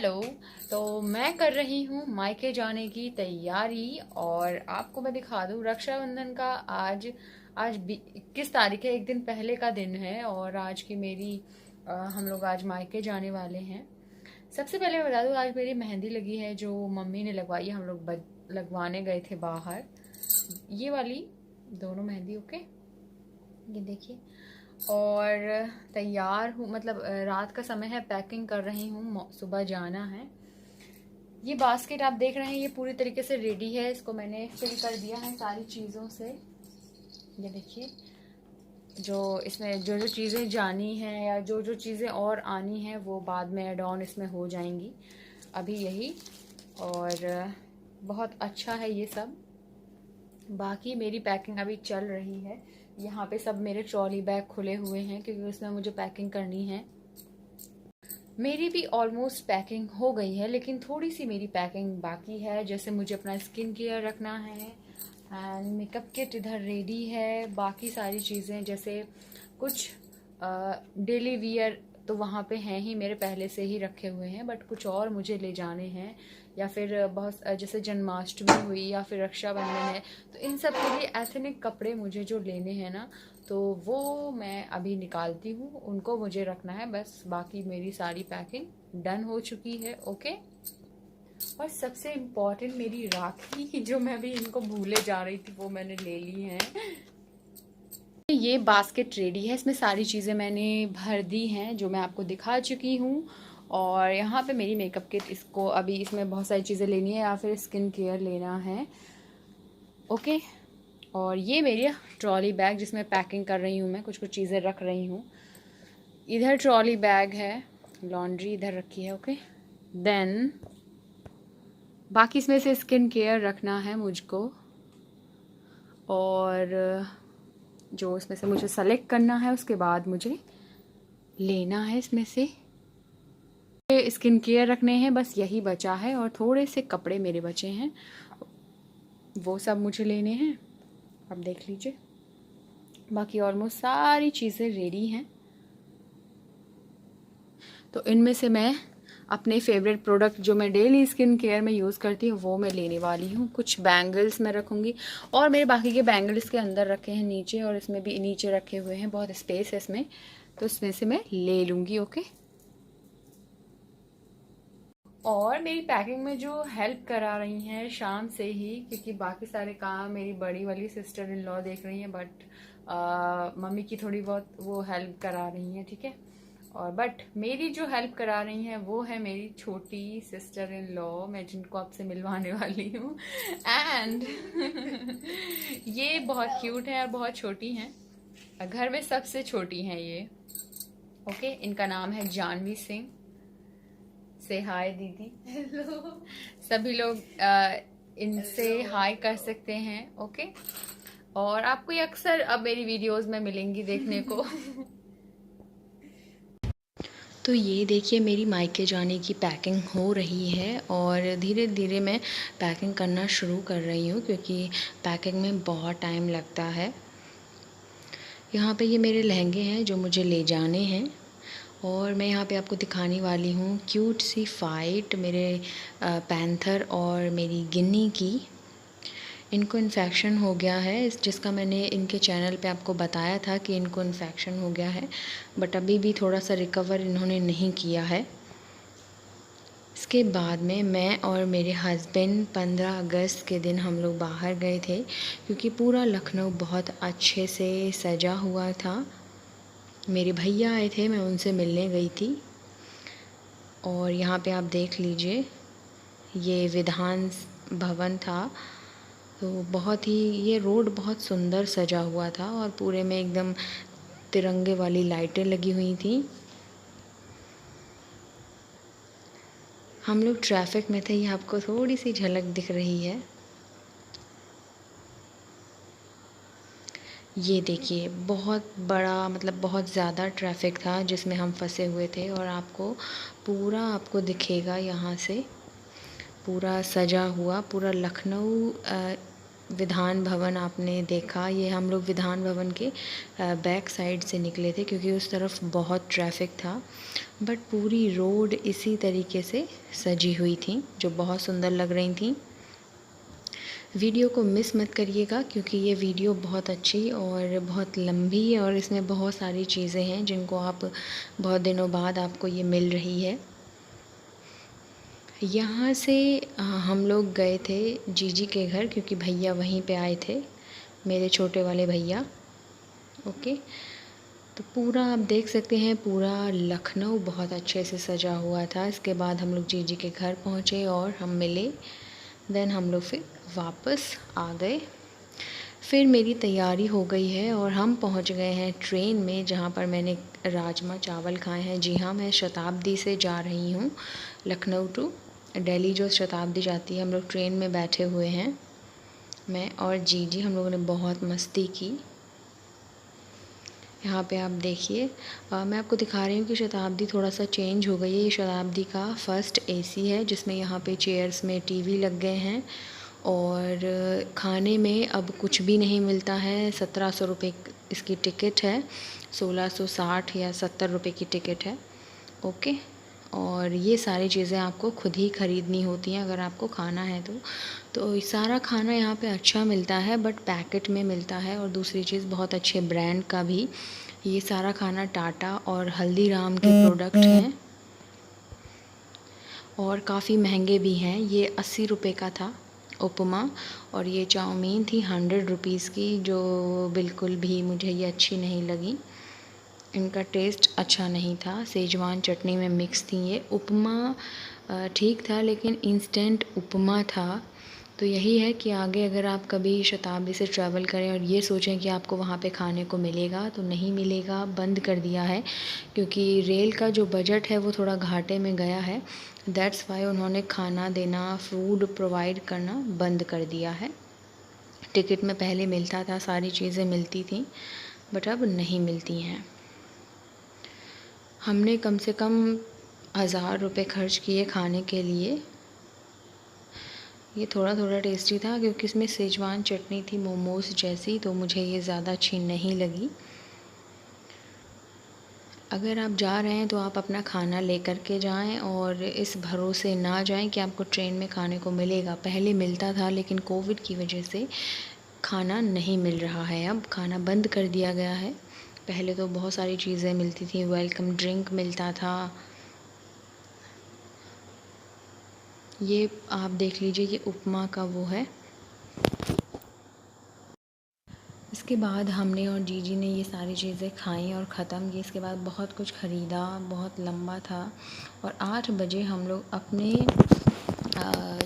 Hello. तो मैं कर रही हूँ मायके जाने की तैयारी और आपको मैं दिखा दूँ रक्षाबंधन का आज आज 21 तारीख है, एक दिन पहले का दिन है और आज की मेरी हम लोग आज मायके जाने वाले हैं। सबसे पहले मैं बता दूँ आज मेरी मेहंदी लगी है जो मम्मी ने लगवाई है, हम लोग लगवाने गए थे बाहर। ये वाली दोनों मेहंदी ओके, ये देखिए। और तैयार हूँ, मतलब रात का समय है, पैकिंग कर रही हूँ, सुबह जाना है। ये बास्केट आप देख रहे हैं ये पूरी तरीके से रेडी है, इसको मैंने फिल कर दिया है सारी चीज़ों से। ये देखिए, जो इसमें जो जो चीज़ें जानी हैं या जो जो चीज़ें और आनी हैं वो बाद में ऐड ऑन इसमें हो जाएंगी, अभी यही। और बहुत अच्छा है ये सब। बाकी मेरी पैकिंग अभी चल रही है। यहाँ पे सब मेरे ट्रॉली बैग खुले हुए हैं क्योंकि उसमें मुझे पैकिंग करनी है। मेरी भी ऑलमोस्ट पैकिंग हो गई है, लेकिन थोड़ी सी मेरी पैकिंग बाकी है। जैसे मुझे अपना स्किन केयर रखना है एंड मेकअप किट इधर रेडी है। बाकी सारी चीज़ें जैसे कुछ डेली वियर तो वहाँ पे हैं ही, मेरे पहले से ही रखे हुए हैं, बट कुछ और मुझे ले जाने हैं। या फिर बहुत जैसे जन्माष्टमी हुई या फिर रक्षाबंधन है, तो इन सब के लिए एथनिक कपड़े मुझे जो लेने हैं ना, तो वो मैं अभी निकालती हूँ, उनको मुझे रखना है बस। बाकी मेरी सारी पैकिंग डन हो चुकी है ओके। और सबसे इम्पोर्टेंट मेरी राखी, जो मैं अभी इनको भूले जा रही थी, वो मैंने ले ली है। ये बास्केट रेडी है, इसमें सारी चीज़ें मैंने भर दी हैं जो मैं आपको दिखा चुकी हूँ। और यहाँ पे मेरी मेकअप किट, इसको अभी इसमें बहुत सारी चीज़ें लेनी है या फिर स्किन केयर लेना है ओके। और ये मेरी ट्रॉली बैग जिसमें पैकिंग कर रही हूँ, मैं कुछ कुछ चीज़ें रख रही हूँ। इधर ट्रॉली बैग है, लॉन्ड्री इधर रखी है ओके। देन बाकी इसमें से स्किन केयर रखना है मुझको, और जो इसमें से मुझे सेलेक्ट करना है उसके बाद मुझे लेना है इसमें से। स्किन केयर रखने हैं, बस यही बचा है। और थोड़े से कपड़े मेरे बचे हैं, वो सब मुझे लेने हैं, अब देख लीजिए। बाकी ऑलमोस्ट सारी चीज़ें रेडी हैं। तो इनमें से मैं अपने फेवरेट प्रोडक्ट जो मैं डेली स्किन केयर में यूज़ करती हूँ वो मैं लेने वाली हूँ। कुछ बैंगल्स मैं रखूँगी और मेरे बाकी के बैंगल्स के अंदर रखे हैं नीचे, और इसमें भी नीचे रखे हुए हैं, बहुत स्पेस है इसमें, तो इसमें से मैं ले लूँगी ओके। और मेरी पैकिंग में जो हेल्प करा रही हैं शाम से ही, क्योंकि बाकी सारे काम मेरी बड़ी वाली सिस्टर इन लॉ देख रही हैं, बट मम्मी की थोड़ी बहुत वो हेल्प करा रही हैं, ठीक है। और बट मेरी जो हेल्प करा रही हैं वो है मेरी छोटी सिस्टर इन लॉ, मैं जिनको आपसे मिलवाने वाली हूँ। एंड ये बहुत क्यूट है और बहुत छोटी हैं, घर में सबसे छोटी हैं ये ओके। इनका नाम है जानवी सिंह। से हाय दीदी। हेलो। सभी लोग इनसे हाय कर सकते हैं ओके। और आपको ये अक्सर अब मेरी वीडियोस में मिलेंगी देखने को। तो ये देखिए मेरी मायके जाने की पैकिंग हो रही है और धीरे धीरे मैं पैकिंग करना शुरू कर रही हूँ, क्योंकि पैकिंग में बहुत टाइम लगता है। यहाँ पे ये मेरे लहंगे हैं जो मुझे ले जाने हैं, और मैं यहाँ पे आपको दिखाने वाली हूँ क्यूट सी फ़ाइट मेरे पैंथर और मेरी गिन्नी की। इनको इन्फेक्शन हो गया है, जिसका मैंने इनके चैनल पे आपको बताया था कि इनको इन्फेक्शन हो गया है, बट अभी भी थोड़ा सा रिकवर इन्होंने नहीं किया है। इसके बाद में मैं और मेरे हस्बैंड 15 अगस्त के दिन हम लोग बाहर गए थे, क्योंकि पूरा लखनऊ बहुत अच्छे से सजा हुआ था। मेरे भैया आए थे, मैं उनसे मिलने गई थी। और यहाँ पे आप देख लीजिए ये विधान भवन था, तो बहुत ही ये रोड बहुत सुंदर सजा हुआ था और पूरे में एकदम तिरंगे वाली लाइटें लगी हुई थी। हम लोग ट्रैफिक में थे, ये आपको थोड़ी सी झलक दिख रही है। ये देखिए बहुत बड़ा, मतलब बहुत ज़्यादा ट्रैफिक था जिसमें हम फंसे हुए थे, और आपको दिखेगा यहाँ से पूरा सजा हुआ पूरा लखनऊ विधान भवन आपने देखा, ये हम लोग विधान भवन के बैक साइड से निकले थे क्योंकि उस तरफ बहुत ट्रैफिक था। बट पूरी रोड इसी तरीके से सजी हुई थी जो बहुत सुंदर लग रही थी। वीडियो को मिस मत करिएगा क्योंकि ये वीडियो बहुत अच्छी और बहुत लंबी है और इसमें बहुत सारी चीज़ें हैं जिनको आप बहुत दिनों बाद आपको ये मिल रही है। यहाँ से हम लोग गए थे जीजी के घर क्योंकि भैया वहीं पे आए थे, मेरे छोटे वाले भैया। ओके, तो पूरा आप देख सकते हैं पूरा लखनऊ बहुत अच्छे से सजा हुआ था। इसके बाद हम लोग जीजी के घर पहुँचे और हम मिले। देन हम लोग फिर वापस आ गए। फिर मेरी तैयारी हो गई है और हम पहुंच गए हैं ट्रेन में जहां पर मैंने राजमा चावल खाए हैं। जी हाँ, मैं शताब्दी से जा रही हूँ लखनऊ टू दिल्ली। जो शताब्दी जाती है, हम लोग ट्रेन में बैठे हुए हैं, मैं और जीजी। हम लोगों ने बहुत मस्ती की। यहाँ पे आप देखिए, मैं आपको दिखा रही हूँ कि शताब्दी थोड़ा सा चेंज हो गई है। ये शताब्दी का फर्स्ट एसी है जिसमें यहाँ पे चेयर्स में टीवी लग गए हैं और खाने में अब कुछ भी नहीं मिलता है। 1700 रुपये इसकी टिकट है, 1660 या 70 रुपये की टिकट है। ओके, और ये सारी चीज़ें आपको खुद ही ख़रीदनी होती हैं अगर आपको खाना है तो सारा खाना यहाँ पे अच्छा मिलता है बट पैकेट में मिलता है। और दूसरी चीज़, बहुत अच्छे ब्रांड का भी ये सारा खाना टाटा और हल्दीराम के प्रोडक्ट हैं और काफ़ी महंगे भी हैं। ये 80 रुपये का था उपमा और ये चाउमीन थी 100 रुपीज़ की, जो बिल्कुल भी मुझे ये अच्छी नहीं लगी। इनका टेस्ट अच्छा नहीं था, सेजवान चटनी में मिक्स थी। ये उपमा ठीक था लेकिन इंस्टेंट उपमा था। तो यही है कि आगे अगर आप कभी शताब्दी से ट्रैवल करें और ये सोचें कि आपको वहाँ पे खाने को मिलेगा, तो नहीं मिलेगा, बंद कर दिया है क्योंकि रेल का जो बजट है वो थोड़ा घाटे में गया है। दैट्स वाई उन्होंने खाना देना, फूड प्रोवाइड करना बंद कर दिया है। टिकट में पहले मिलता था, सारी चीज़ें मिलती थी, बट अब नहीं मिलती हैं। हमने कम से कम 1000 रुपये खर्च किए खाने के लिए। ये थोड़ा थोड़ा टेस्टी था क्योंकि इसमें सेजवान चटनी थी मोमोज़ जैसी, तो मुझे ये ज़्यादा अच्छी नहीं लगी। अगर आप जा रहे हैं तो आप अपना खाना लेकर के जाएं और इस भरोसे ना जाएं कि आपको ट्रेन में खाने को मिलेगा। पहले मिलता था लेकिन कोविड की वजह से खाना नहीं मिल रहा है, अब खाना बंद कर दिया गया है। पहले तो बहुत सारी चीज़ें मिलती थी, वेलकम ड्रिंक मिलता था। ये आप देख लीजिए, ये उपमा का वो है। इसके बाद हमने और जीजी ने ये सारी चीज़ें खाई और ख़त्म की। इसके बाद बहुत कुछ ख़रीदा, बहुत लंबा था और 8 बजे हम लोग अपने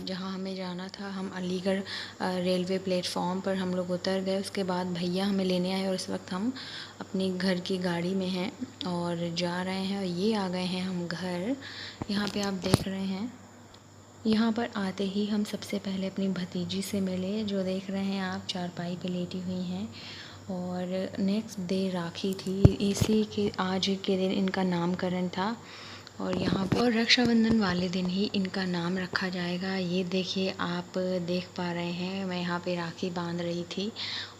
जहाँ हमें जाना था, हम अलीगढ़ रेलवे प्लेटफॉर्म पर हम लोग उतर गए। उसके बाद भैया हमें लेने आए और इस वक्त हम अपनी घर की गाड़ी में हैं और जा रहे हैं और ये आ गए हैं हम घर। यहाँ पे आप देख रहे हैं, यहाँ पर आते ही हम सबसे पहले अपनी भतीजी से मिले, जो देख रहे हैं आप चारपाई पे लेटी हुई हैं। और नेक्स्ट डे राखी थी, इसी के आज के दिन इनका नामकरण था और यहाँ पर और रक्षाबंधन वाले दिन ही इनका नाम रखा जाएगा। ये देखिए, आप देख पा रहे हैं, मैं यहाँ पे राखी बांध रही थी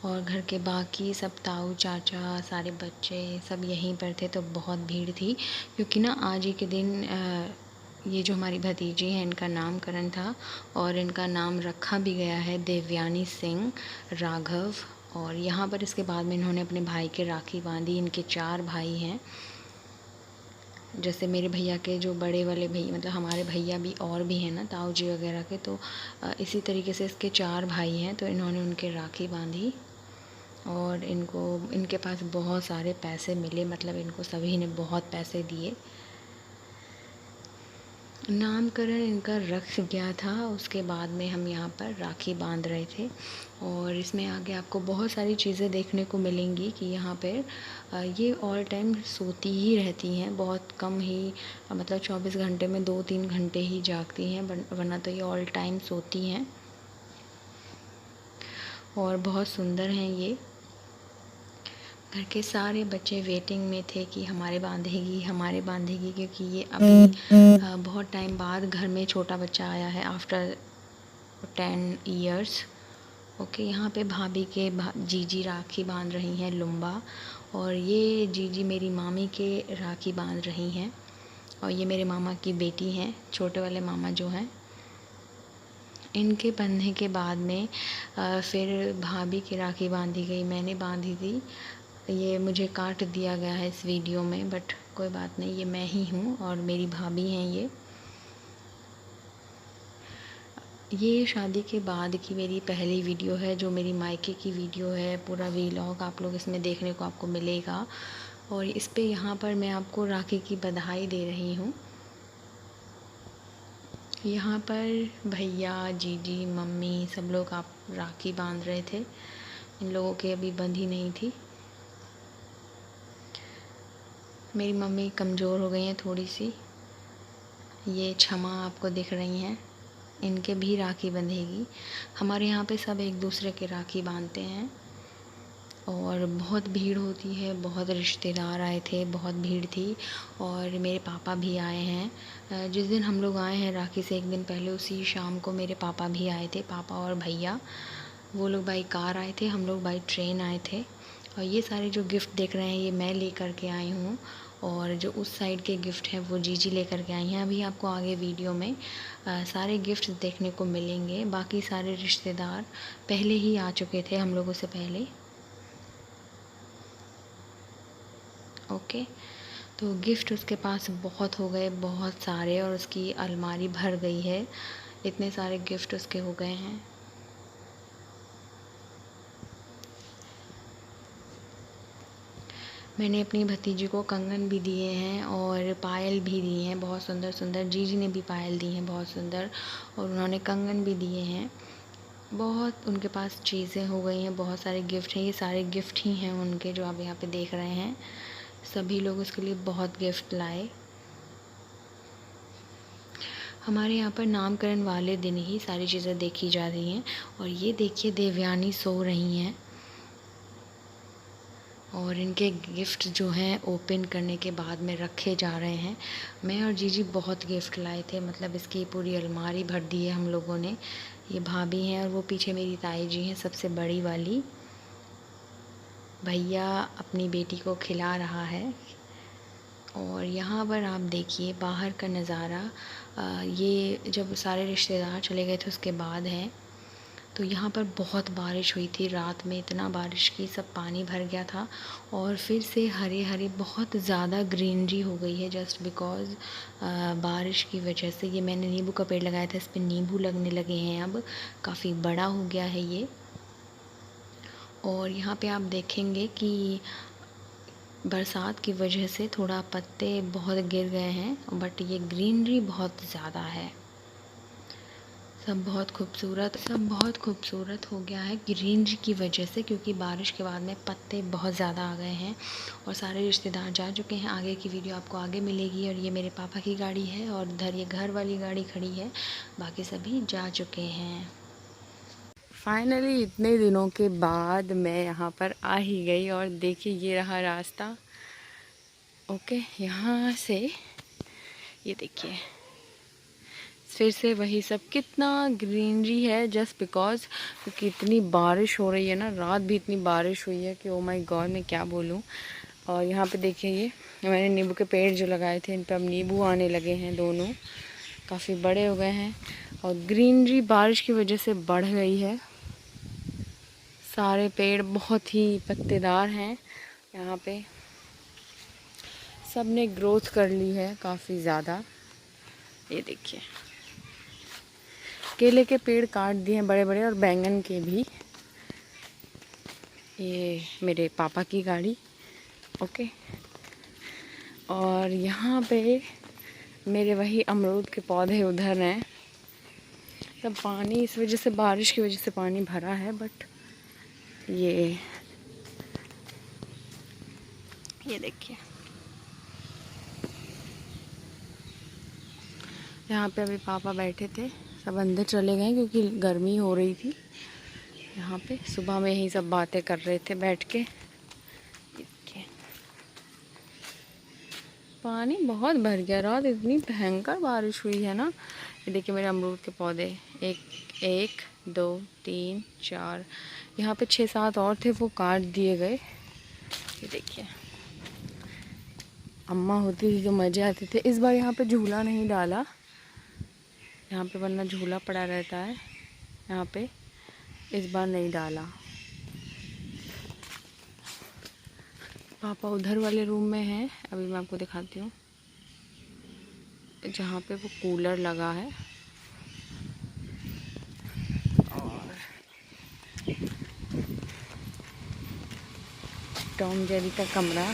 और घर के बाकी सब ताऊ चाचा सारे बच्चे सब यहीं पर थे, तो बहुत भीड़ थी क्योंकि ना आज ही के दिन ये जो हमारी भतीजी है इनका नामकरण था और इनका नाम रखा भी गया है देवयानी सिंह राघव। और यहाँ पर इसके बाद में इन्होंने अपने भाई के राखी बांधी। इनके 4 भाई हैं, जैसे मेरे भैया के जो बड़े वाले भैया, मतलब हमारे भैया भी और भी हैं ना ताऊ जी वगैरह के, तो इसी तरीके से इसके 4 भाई हैं, तो इन्होंने उनके राखी बांधी और इनके पास बहुत सारे पैसे मिले, मतलब इनको सभी ने बहुत पैसे दिए। नामकरण इनका रख गया था, उसके बाद में हम यहाँ पर राखी बांध रहे थे। और इसमें आगे आपको बहुत सारी चीज़ें देखने को मिलेंगी कि यहाँ पर ये ऑल टाइम सोती ही रहती हैं, बहुत कम ही, मतलब 24 घंटे में 2-3 घंटे ही जागती हैं, वरना तो ये ऑल टाइम सोती हैं और बहुत सुंदर हैं ये। घर के सारे बच्चे वेटिंग में थे कि हमारे बांधेगी, क्योंकि ये अभी बहुत टाइम बाद घर में छोटा बच्चा आया है आफ्टर 10 ईयर्स। ओके, यहाँ पे भाभी के जीजी राखी बांध रही हैं लुम्बा, और ये जीजी मेरी मामी के राखी बांध रही हैं, और ये मेरे मामा की बेटी हैं, छोटे वाले मामा जो हैं। इनके बंधने के बाद में फिर भाभी की राखी बांधी गई, मैंने बांधी थी। ये मुझे काट दिया गया है इस वीडियो में, बट कोई बात नहीं, ये मैं ही हूँ और मेरी भाभी हैं ये शादी के बाद की मेरी पहली वीडियो है, जो मेरी मायके की वीडियो है। पूरा वीलॉग आप लोग इसमें देखने को आपको मिलेगा, और इस पे यहाँ पर मैं आपको राखी की बधाई दे रही हूँ। यहाँ पर भैया, जीजी, मम्मी सब लोग आप राखी बांध रहे थे। इन लोगों की अभी बंधी नहीं थी। मेरी मम्मी कमज़ोर हो गई हैं थोड़ी सी। ये क्षमा आपको दिख रही हैं, इनके भी राखी बंधेगी। हमारे यहाँ पे सब एक दूसरे के राखी बांधते हैं, और बहुत भीड़ होती है। बहुत रिश्तेदार आए थे, बहुत भीड़ थी, और मेरे पापा भी आए हैं। जिस दिन हम लोग आए हैं राखी से एक दिन पहले, उसी शाम को मेरे पापा भी आए थे, पापा और भैया। वो लोग बाई कार आए थे, हम लोग बाई ट्रेन आए थे। और ये सारे जो गिफ्ट देख रहे हैं ये मैं लेकर के आई हूँ, और जो उस साइड के गिफ्ट हैं वो जीजी लेकर के आई हैं। अभी आपको आगे वीडियो में सारे गिफ्ट देखने को मिलेंगे। बाकी सारे रिश्तेदार पहले ही आ चुके थे हम लोगों से पहले। ओके, तो गिफ्ट उसके पास बहुत हो गए, बहुत सारे, और उसकी अलमारी भर गई है, इतने सारे गिफ्ट उसके हो गए हैं। मैंने अपनी भतीजी को कंगन भी दिए हैं और पायल भी दी हैं, बहुत सुंदर सुंदर। जीजी ने भी पायल दी हैं बहुत सुंदर, और उन्होंने कंगन भी दिए हैं। बहुत उनके पास चीज़ें हो गई हैं, बहुत सारे गिफ्ट हैं। ये सारे गिफ्ट ही हैं उनके, जो आप यहाँ पे देख रहे हैं। सभी लोग उसके लिए बहुत गिफ्ट लाए। हमारे यहाँ पर नामकरण वाले दिन ही सारी चीज़ें देखी जा रही हैं। और ये देखिए देवयानी सो रही हैं, और इनके गिफ्ट जो हैं ओपन करने के बाद में रखे जा रहे हैं। मैं और जीजी बहुत गिफ्ट लाए थे, मतलब इसकी पूरी अलमारी भर दी है हम लोगों ने। ये भाभी हैं, और वो पीछे मेरी ताई जी हैं, सबसे बड़ी वाली। भैया अपनी बेटी को खिला रहा है। और यहाँ पर आप देखिए बाहर का नज़ारा। ये जब सारे रिश्तेदार चले गए थे उसके बाद है। तो यहाँ पर बहुत बारिश हुई थी रात में, इतना बारिश की सब पानी भर गया था, और फिर से हरे हरे बहुत ज़्यादा ग्रीनरी हो गई है, जस्ट बिकॉज़ बारिश की वजह से। ये मैंने नींबू का पेड़ लगाया था, इस पर नींबू लगने लगे हैं, अब काफ़ी बड़ा हो गया है ये। और यहाँ पे आप देखेंगे कि बरसात की वजह से थोड़ा पत्ते बहुत गिर गए हैं, बट ये ग्रीनरी बहुत ज़्यादा है। सब बहुत खूबसूरत हो गया है ग्रीनरी की वजह से, क्योंकि बारिश के बाद में पत्ते बहुत ज़्यादा आ गए हैं। और सारे रिश्तेदार जा चुके हैं। आगे की वीडियो आपको आगे मिलेगी। और ये मेरे पापा की गाड़ी है, और इधर ये घर वाली गाड़ी खड़ी है, बाकी सभी जा चुके हैं। फाइनली इतने दिनों के बाद मैं यहाँ पर आ ही गई, और देखिए ये रहा रास्ता। ओके, यहाँ से ये देखिए फिर से वही सब, कितना ग्रीनरी है, जस्ट बिकॉज क्योंकि इतनी बारिश हो रही है ना। रात भी इतनी बारिश हुई है कि ओ माय गॉड, मैं क्या बोलूँ। और यहाँ पे देखिए ये मैंने नींबू के पेड़ जो लगाए थे, इन पे अब नींबू आने लगे हैं, दोनों काफ़ी बड़े हो गए हैं। और ग्रीनरी बारिश की वजह से बढ़ गई है। सारे पेड़ बहुत ही पत्तेदार हैं यहाँ पे, सब ने ग्रोथ कर ली है काफ़ी ज़्यादा। ये देखिए केले के पेड़ काट दिए हैं बड़े बड़े, और बैंगन के भी। ये मेरे पापा की गाड़ी। ओके, और यहाँ पे मेरे वही अमरूद के पौधे उधर हैं। सब पानी इस वजह से, बारिश की वजह से पानी भरा है, बट ये देखिए यहाँ पे अभी पापा बैठे थे, सब अंदर चले गए क्योंकि गर्मी हो रही थी। यहाँ पे सुबह में यही सब बातें कर रहे थे बैठ के। पानी बहुत भर गया। रात इतनी भयंकर बारिश हुई है ना। ये देखिए मेरे अमरूद के पौधे, एक 2 3 4, यहाँ पे 6-7 और थे, वो काट दिए गए। ये देखिए, अम्मा होती थी जो मज़े आते थे। इस बार यहाँ पे झूला नहीं डाला, यहाँ पे वरना झूला पड़ा रहता है, यहाँ पे इस बार नहीं डाला। पापा उधर वाले रूम में हैं, अभी मैं आपको दिखाती हूँ, जहाँ पे वो कूलर लगा है। और टॉम जेरी का कमरा